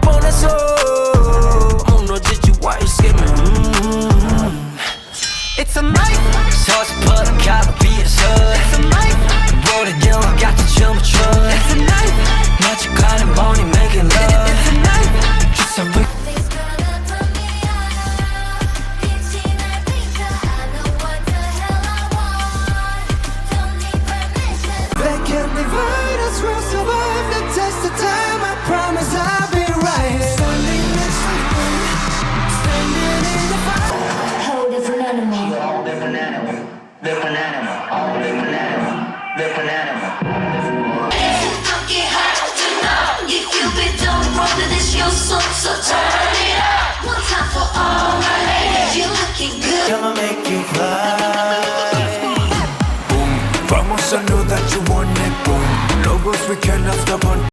뻔해서 무너지지 why you scare me It's a knife 서스퍼는 가로비에서 It's a knife 모든 영화 같은 춤을 춰 It's a knife 마주가는 money making love It's a knife just a week They can't divide us, we'll survive the test of time I promise I'll be right Standing next to you Standing in the fire Whole different animal. Different animal, different animal, all different animal, different animal.